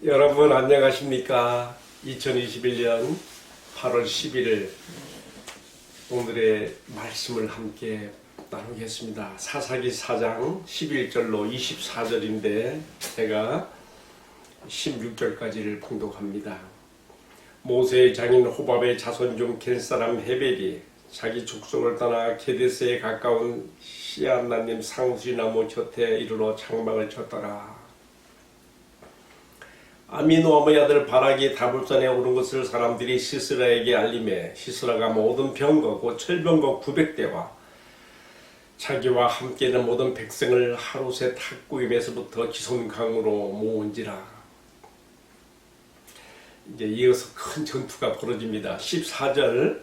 여러분 안녕하십니까? 2021년 8월 11일 오늘의 말씀을 함께 나누겠습니다. 사사기 4장 11절로 24절인데 제가 16절까지를 봉독합니다. 모세의 장인 호밥의 자손 중 겐사람 헤벨이 자기 족속을 떠나 게데스에 가까운 시안나님 상수리나무 곁에 이르러 장막을 쳤더라. 아미노아의 아들 바락이 다볼산에 오른 것을 사람들이 시스라에게 알림해 시스라가 모든 병거 곧 철병거 900대와 자기와 함께 있는 모든 백성을 하루새 탁구임에서부터 기손강으로 모은지라. 이제 이어서 큰 전투가 벌어집니다. 14절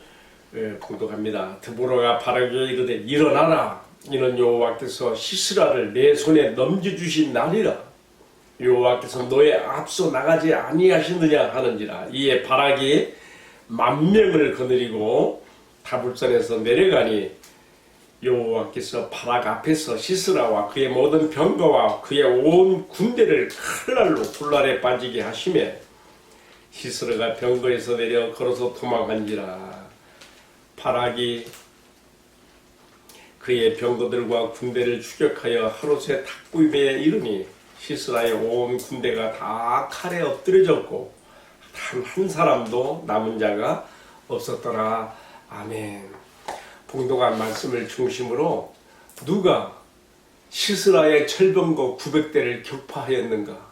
봉독합니다. 드보라가 바락에게 이르되 일어나라. 이는 여호와께서 시스라를 내 손에 넘겨주신 날이라. 여호와께서 너의 앞서 나가지 아니하시느냐 하는지라. 이에 바락이 10,000명을 거느리고 다불산에서 내려가니 여호와께서 바락 앞에서 시스라와 그의 모든 병거와 그의 온 군대를 칼날로 굴날에 빠지게 하시매 시스라가 병거에서 내려 걸어서 도망간지라. 바락이 그의 병거들과 군대를 추격하여 하루새 탁구임에 이르니 시스라의 온 군대가 다 칼에 엎드려졌고 단 한 사람도 남은 자가 없었더라. 아멘. 봉독한 말씀을 중심으로 누가 시스라의 철병거 900대를 격파하였는가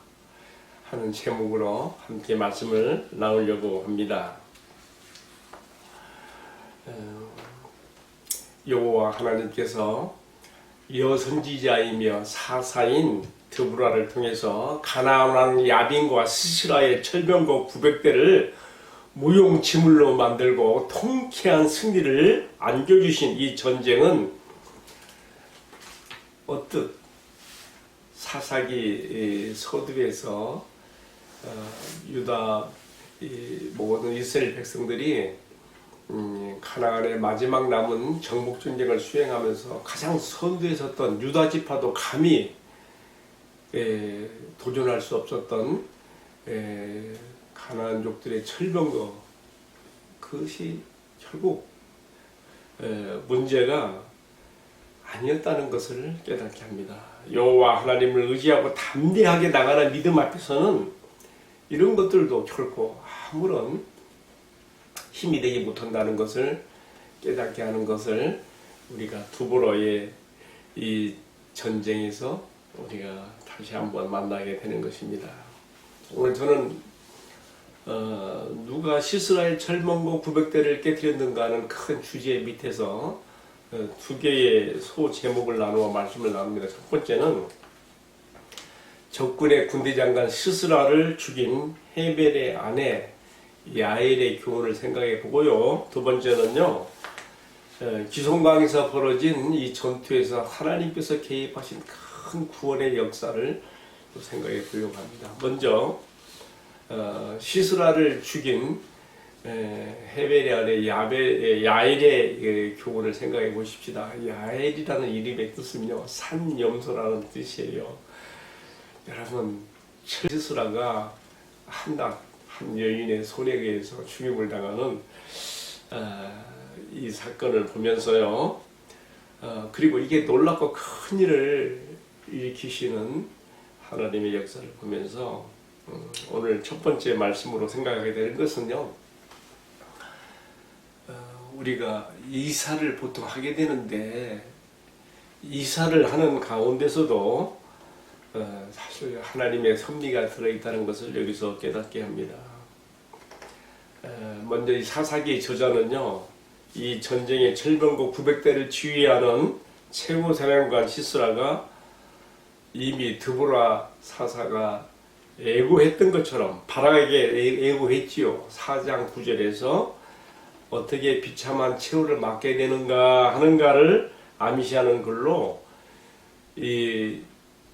하는 제목으로 함께 말씀을 나누려고 합니다. 여호와 하나님께서 여선지자이며 사사인 드보라를 통해서 가나안 왕 야빈과 시스라의 철병거 900대를 무용지물로 만들고 통쾌한 승리를 안겨주신 이 전쟁은 어뜻 사사기 서두에서 유다 모든 이스라엘 백성들이 가나안의 마지막 남은 정복전쟁을 수행하면서 가장 선두에 섰던 유다 지파도 감히 도전할 수 없었던 가나안족들의 철병거, 그것이 결국 문제가 아니었다는 것을 깨닫게 합니다. 여호와 하나님을 의지하고 담대하게 나가는 믿음 앞에서는 이런 것들도 결코 아무런 힘이 되지 못한다는 것을 깨닫게 하는 것을 우리가 드보라의 이 전쟁에서 우리가 다시 한번 만나게 되는 것입니다. 오늘 저는 누가 시스라의 철병거 900대를 깨뜨렸는가 하는 큰 주제 밑에서 두 개의 소 제목을 나누어 말씀을 나눕니다. 첫 번째는 적군의 군대 장관 시스라를 죽인 헤벨의 아내 야엘의 교훈을 생각해 보고요. 두 번째는요, 기손강에서 벌어진 이 전투에서 하나님께서 개입하신 큰 구원의 역사를 생각해 보려고 합니다. 먼저 시스라를 죽인 헤벨의 아내 야엘의 교훈을 생각해 보십시다. 야엘이라는 이름의 뜻은요, 산염소라는 뜻이에요. 여러분, 시스라가 한 여인의 손에 의해서 죽임을 당하는 이 사건을 보면서요, 그리고 이게 놀랍고 큰 일을 일으키시는 하나님의 역사를 보면서 오늘 첫 번째 말씀으로 생각하게 되는 것은요, 우리가 이사를 보통 하게 되는데 이사를 하는 가운데서도 사실 하나님의 섭리가 들어있다는 것을 여기서 깨닫게 합니다. 먼저 이 사사기 저자는요, 이 전쟁의 철병거 900대를 지휘하는 최고 사령관 시스라가 이미 드보라 사사가 애고했던 것처럼 바락에게 애고했지요. 4장 9절에서 어떻게 비참한 최후를 맞게 되는가 하는가를 암시하는 글로 이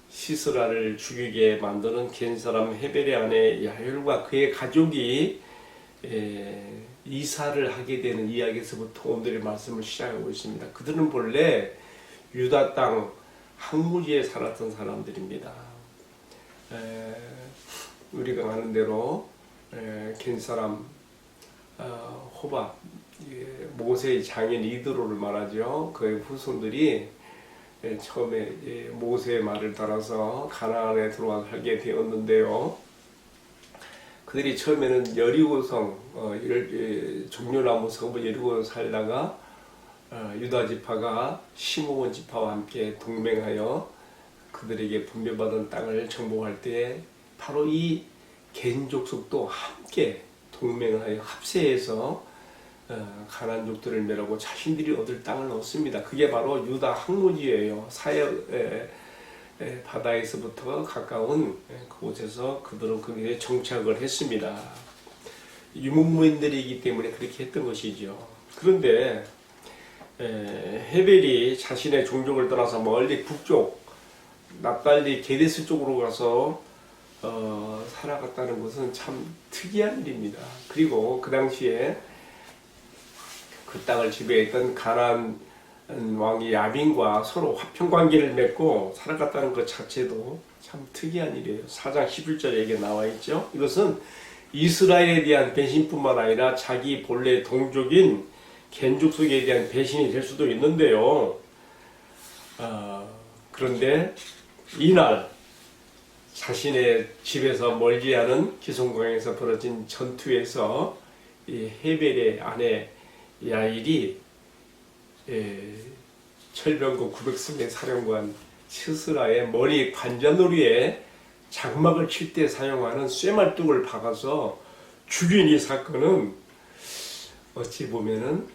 시스라를 죽이게 만드는 겐사람 헤벨의 아내 야엘과 그의 가족이 이사를 하게 되는 이야기에서부터 오늘의 말씀을 시작하고 있습니다. 그들은 본래 유다 땅 항무지에 살았던 사람들입니다. 우리가 아는 대로 겐사람 호밥 모세의 장인 이드로를 말하죠. 그의 후손들이 처음에 모세의 말을 따라서 가나안에 들어와 살게 되었는데요. 그들이 처음에는 여리고성 종려나무 성읍 여리고 살다가 유다 지파가 시므온 지파와 함께 동맹하여 그들에게 분배받은 땅을 정복할 때 바로 이 겐 족속도 함께 동맹하여 합세해서 가나안족들을 멸하고 자신들이 얻을 땅을 얻습니다. 그게 바로 유다 항모지예요. 사역 바다에서부터 가까운 그곳에서 그들은 거기에 정착을 했습니다. 유목민들이기 때문에 그렇게 했던 것이죠. 그런데 헤벨이 자신의 종족을 떠나서 멀리 북쪽 납달리 게데스 쪽으로 가서 살아갔다는 것은 참 특이한 일입니다. 그리고 그 당시에 그 땅을 지배했던 가나안 왕이 야빈과 서로 화평관계를 맺고 살아갔다는 것 자체도 참 특이한 일이에요. 4장 11절에 이게 나와 있죠. 이것은 이스라엘에 대한 배신뿐만 아니라 자기 본래 동족인 겐족속에 대한 배신이 될 수도 있는데요. 그런데 이날 자신의 집에서 멀지 않은 기송강에서 벌어진 전투에서 이 헤벨의 아내 야일이 철병고 900승의 사령관 시스라의 머리 관자놀이에 장막을 칠 때 사용하는 쇠말뚝을 박아서 죽인 이 사건은 어찌 보면은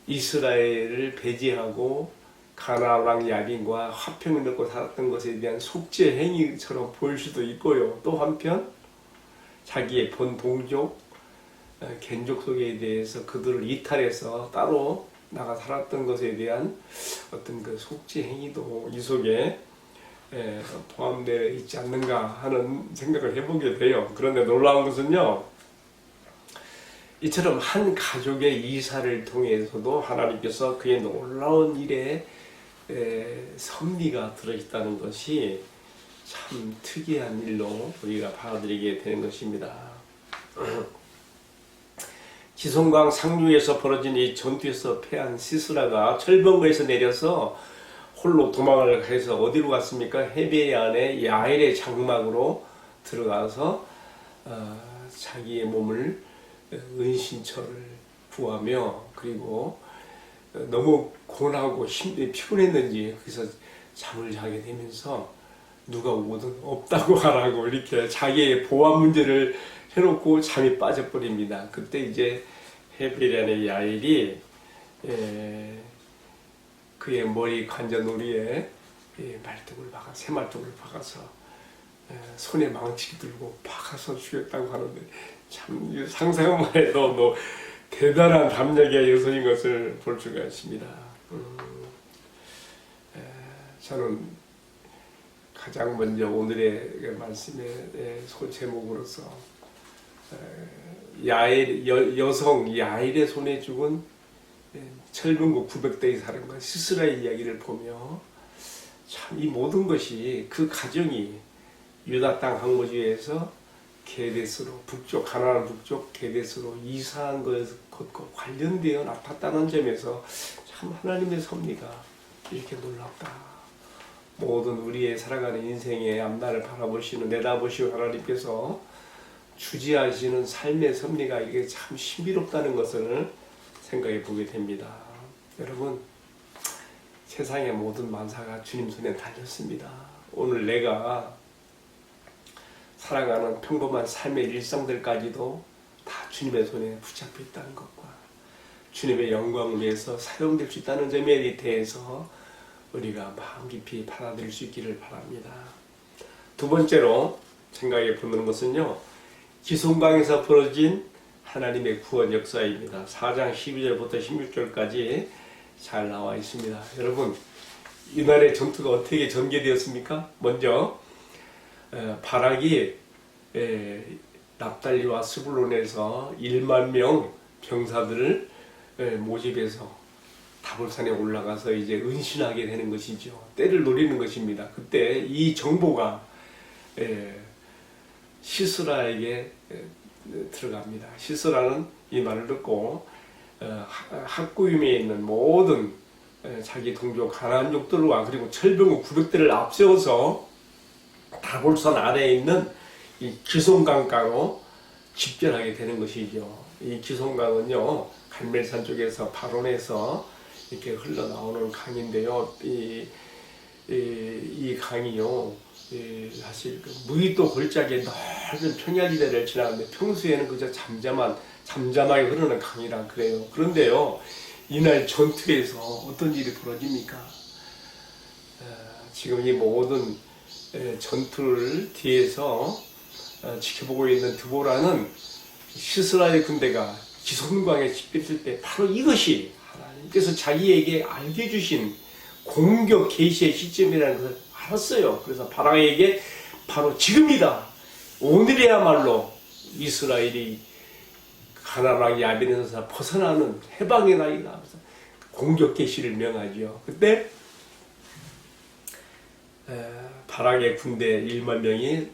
이스라엘을 배제하고 가나안 왕 야빈과 화평을 맺고 살았던 것에 대한 속죄 행위처럼 보일 수도 있고요. 또 한편 자기의 본 동족 겐족속에 대해서 그들을 이탈해서 따로 나가 살았던 것에 대한 어떤 그 속죄 행위도 이 속에 포함되어 있지 않는가 하는 생각을 해보게 돼요. 그런데 놀라운 것은요, 이처럼 한 가족의 이사를 통해서도 하나님께서 그의 놀라운 일에 섭리가 들어있다는 것이 참 특이한 일로 우리가 받아들이게 되는 것입니다. 기송강 상류에서 벌어진 이 전투에서 패한 시스라가 철병거에서 내려서 홀로 도망을 해서 어디로 갔습니까? 헤벨의 아내 야엘의 장막으로 들어가서 자기의 몸을 은신처를 구하며, 그리고 너무 고나고 피곤했는지 거기서 잠을 자게 되면서 누가 오든 없다고 하라고 이렇게 자기의 보안 문제를 해놓고 잠이 빠져버립니다. 그때 이제 헤벨의 아내 야엘이 그의 머리 관자놀이에 새말뚝을 박아서 손에 망치 들고 박아서 죽였다고 하는데, 참 상상만 해도 대단한 담력의 여성인 것을 볼 수가 있습니다. 저는 가장 먼저 오늘의 말씀의 소제목으로서 여성 야엘의 손에 죽은 철병거 900대의 사람과 시스라의 이야기를 보며 참 이 모든 것이 그 가정이 유다 땅 항모지에서 게데스로 북쪽 가나안 북쪽 게데스로 이사한 것과 관련되어 나타났다는 점에서 참 하나님의 섭리가 이렇게 놀랍다. 모든 우리의 살아가는 인생의 앞날을 바라보시는 내다보시고 하나님께서 주지하시는 삶의 섭리가 이게 참 신비롭다는 것을 생각해 보게 됩니다. 여러분, 세상의 모든 만사가 주님 손에 달렸습니다. 오늘 내가 살아가는 평범한 삶의 일상들까지도 다 주님의 손에 붙잡혀 있다는 것과 주님의 영광을 위해서 사용될 수 있다는 점에 대해서 우리가 마음 깊이 받아들일 수 있기를 바랍니다. 두 번째로 생각해 보는 것은요, 기송강에서 벌어진 하나님의 구원 역사입니다. 4장 12절부터 16절까지 잘 나와 있습니다. 여러분, 이날의 전투가 어떻게 전개되었습니까? 먼저 바락이 납달리와 스불론에서 1만 명 병사들을 모집해서 다볼산에 올라가서 이제 은신하게 되는 것이죠. 때를 노리는 것입니다. 그때 이 정보가 시스라에게 들어갑니다. 시스라는 이 말을 듣고 학구임에 있는 모든 자기 동족 가나안족들과 그리고 철병국 900대를 앞세워서 다볼산 아래에 있는 이 기송강가로 집결하게 되는 것이죠. 이 기송강은요, 갈멜산 쪽에서 바론에서 이렇게 흘러나오는 강인데요. 이 강이요, 사실 그 무의도 골짜기에 넓은 평야지대를 지나가는데 평소에는 그저 잠잠하게 흐르는 강이라 그래요. 그런데요, 이날 전투에서 어떤 일이 벌어집니까? 지금 이 모든 전투를 뒤에서 지켜보고 있는 드보라는 시스라의 군대가 기손강에 집결했을 때 바로 이것이 하나님께서 자기에게 알게 주신 공격 계시의 시점이라는 것을 알았어요. 그래서 바락에게 바로 지금이다, 오늘이야말로 이스라엘이 가나안 야빈에서 벗어나는 해방의 날이다 하면서 공격 계시를 명하죠. 그때 바락의 군대 1만 명이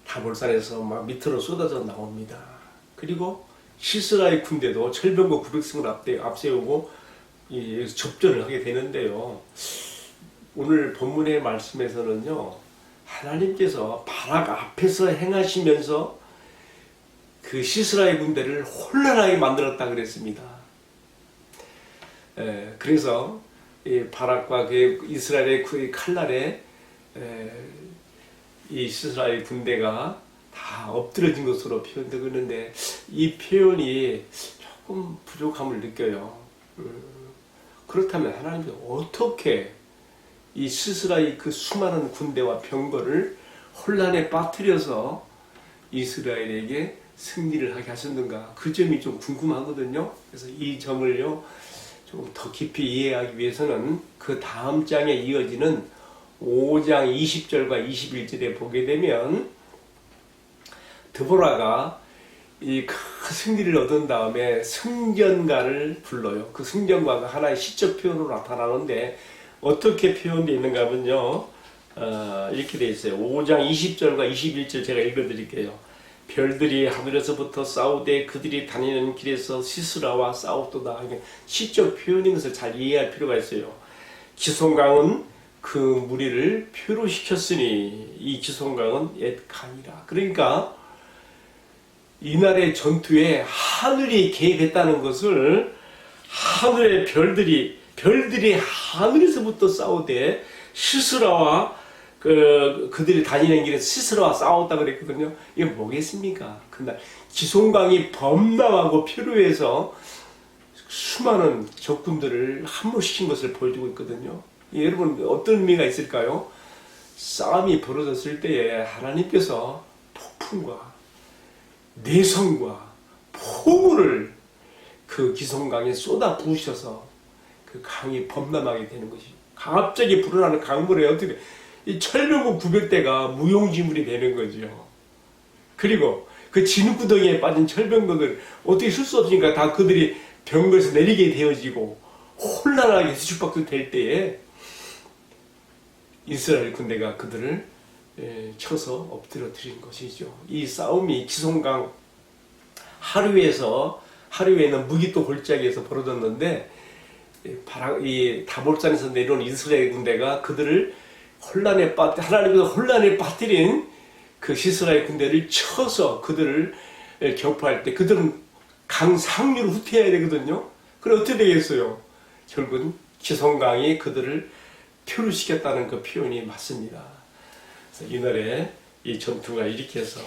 다볼산에서 막 밑으로 쏟아져 나옵니다. 그리고 시스라의 군대도 철병거 900승을 앞세우고 접전을 하게 되는데요. 오늘 본문의 말씀에서는요, 하나님께서 바락 앞에서 행하시면서 그 시스라의 군대를 혼란하게 만들었다 그랬습니다. 그래서 이 바락과 그 이스라엘의 그 칼날에 이 시스라의 군대가 다 엎드려진 것으로 표현되고 있는데 이 표현이 조금 부족함을 느껴요. 그렇다면 하나님께서 어떻게 이 시스라의 그 수많은 군대와 병거를 혼란에 빠뜨려서 이스라엘에게 승리를 하게 하셨는가, 그 점이 좀 궁금하거든요. 그래서 이 점을요 좀 더 깊이 이해하기 위해서는 그 다음 장에 이어지는 5장 20절과 21절에 보게 되면 드보라가 이 큰 승리를 얻은 다음에 승전가를 불러요. 그 승전가가 하나의 시적 표현으로 나타나는데 어떻게 표현되어 있는가 하면요, 이렇게 되어 있어요. 5장 20절과 21절 제가 읽어드릴게요. 별들이 하늘에서부터 싸우되 그들이 다니는 길에서 시스라와 싸웠도다. 시적 표현인 것을 잘 이해할 필요가 있어요. 기송강은 그 무리를 표로 시켰으니 이 기송강은 옛 강이라. 그러니까 이날의 전투에 하늘이 개입했다는 것을, 하늘의 별들이 하늘에서부터 싸우되 시스라와 그들이 다니는 길에 시스라와 싸웠다 그랬거든요. 이게 뭐겠습니까? 그날 기송강이 범람하고 표류해서 수많은 적군들을 함몰시킨 것을 보여주고 있거든요. 여러분, 어떤 의미가 있을까요? 싸움이 벌어졌을 때에 하나님께서 폭풍과 내성과 폭우를 그 기송강에 쏟아 부으셔서 그 강이 범람하게 되는 것이, 갑자기 불어나는 강물에 어떻게 이 철병국 900대가 무용지물이 되는 거죠. 그리고 그 진흙구덩이에 빠진 철병거들 어떻게 쓸 수 없으니까 다 그들이 병거에서 내리게 되어지고 혼란하게 수축박수 될 때에 이스라엘 군대가 그들을 쳐서 엎드려뜨린 것이죠. 이 싸움이 기송강 하류에는 무기또 골짜기에서 벌어졌는데, 이 다볼산에서 내려온 이스라엘 군대가 그들을 하나님께서 혼란에 빠뜨린 그 시스라의 군대를 쳐서 그들을 격파할 때 그들은 강 상류로 후퇴해야 되거든요. 그럼 어떻게 되겠어요? 결국은 기송강이 그들을 표류시켰다는 그 표현이 맞습니다. 그래서 이날에 이 전투가 이렇게 해서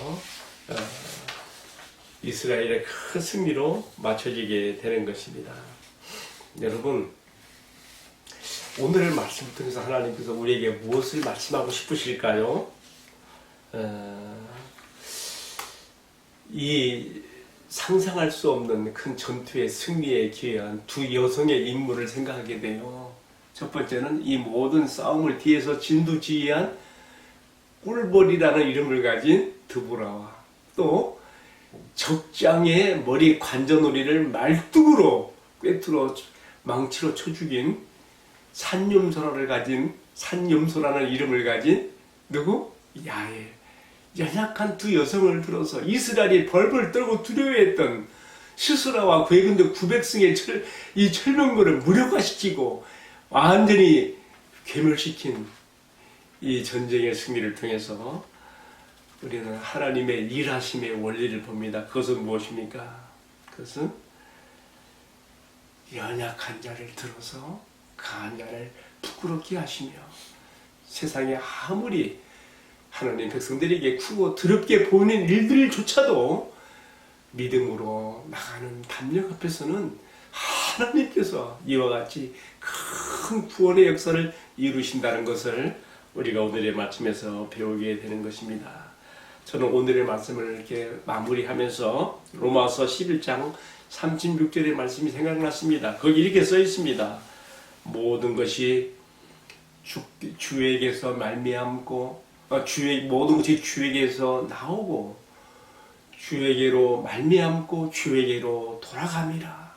이스라엘의 큰 승리로 맞춰지게 되는 것입니다. 여러분, 오늘 말씀을 통해서 하나님께서 우리에게 무엇을 말씀하고 싶으실까요? 이 상상할 수 없는 큰 전투의 승리에 기여한 두 여성의 인물을 생각하게 돼요. 첫 번째는 이 모든 싸움을 뒤에서 진두지휘한 꿀벌이라는 이름을 가진 드보라와, 또 적장의 머리 관자놀이를 말뚝으로 꿰뚫어 망치로 쳐 죽인 산염소라는 이름을 가진 누구? 야엘. 연약한 두 여성을 들어서 이스라엘이 벌벌 떨고 두려워했던 시스라와 그의 군대 900승의 이 철병거를 무력화시키고 완전히 괴멸시킨 이 전쟁의 승리를 통해서 우리는 하나님의 일하심의 원리를 봅니다. 그것은 무엇입니까? 그것은 연약한 자를 들어서 강한 자를 부끄럽게 하시며 세상에 아무리 하나님 백성들에게 크고 더럽게 보이는 일들조차도 믿음으로 나가는 담력 앞에서는 하나님께서 이와 같이 큰 구원의 역사를 이루신다는 것을 우리가 오늘의 말씀에서 배우게 되는 것입니다. 저는 오늘의 말씀을 이렇게 마무리하면서 로마서 11장 36절의 말씀이 생각났습니다. 거기 이렇게 써 있습니다. 모든 것이 주에게서 말미암고 모든 것이 주에게서 나오고 주에게로 말미암고 주에게로 돌아갑니다.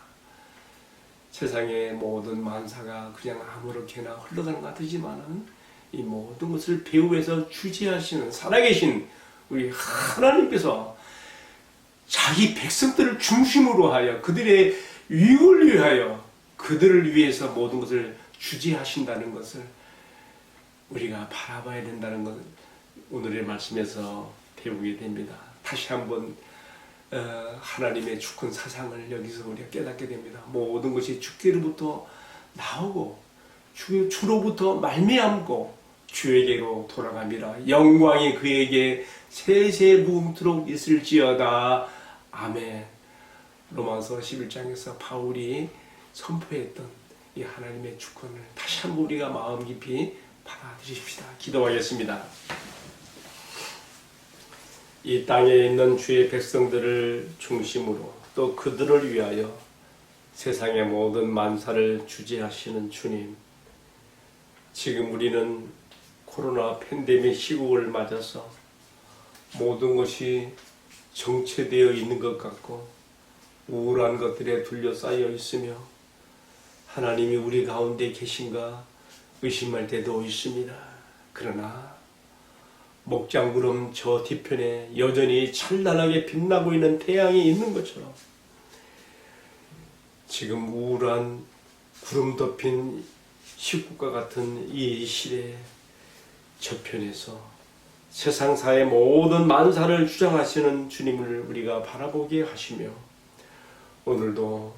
세상의 모든 만사가 그냥 아무렇게나 흘러가는 것 같지만은 이 모든 것을 배후에서 주재하시는 살아계신 우리 하나님께서 자기 백성들을 중심으로 하여 그들의 유익을 위하여 그들을 위해서 모든 것을 주재하신다는 것을 우리가 바라봐야 된다는 것을 오늘의 말씀에서 배우게 됩니다. 다시 한번 하나님의 주권 사상을 여기서 우리가 깨닫게 됩니다. 모든 것이 주께로부터 나오고 주로부터 말미암고 주에게로 돌아갑니다. 영광이 그에게 세세 무궁토록 있을지어다. 아멘. 로마서 11장에서 바울이 선포했던 이 하나님의 주권을 다시 한번 우리가 마음 깊이 받아들이십시다. 기도하겠습니다. 이 땅에 있는 주의 백성들을 중심으로 또 그들을 위하여 세상의 모든 만사를 주재하시는 주님, 지금 우리는 코로나 팬데믹 시국을 맞아서 모든 것이 정체되어 있는 것 같고 우울한 것들에 둘러싸여 있으며 하나님이 우리 가운데 계신가 의심할 때도 있습니다. 그러나 목장구름 저 뒤편에 여전히 찬란하게 빛나고 있는 태양이 있는 것처럼 지금 우울한 구름 덮인 시국과 같은 이 시대에 저편에서 세상사의 모든 만사를 주장하시는 주님을 우리가 바라보게 하시며 오늘도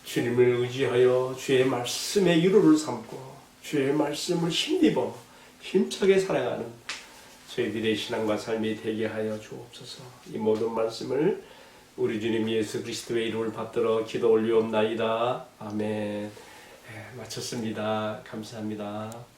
주님을 의지하여 주의 말씀의 위로를 삼고 주의 말씀을 힘입어 힘차게 살아가는 저희들의 신앙과 삶이 되게 하여 주옵소서. 이 모든 말씀을 우리 주님 예수 그리스도의 이름을 받들어 기도 올리옵나이다. 아멘. 마쳤습니다. 감사합니다.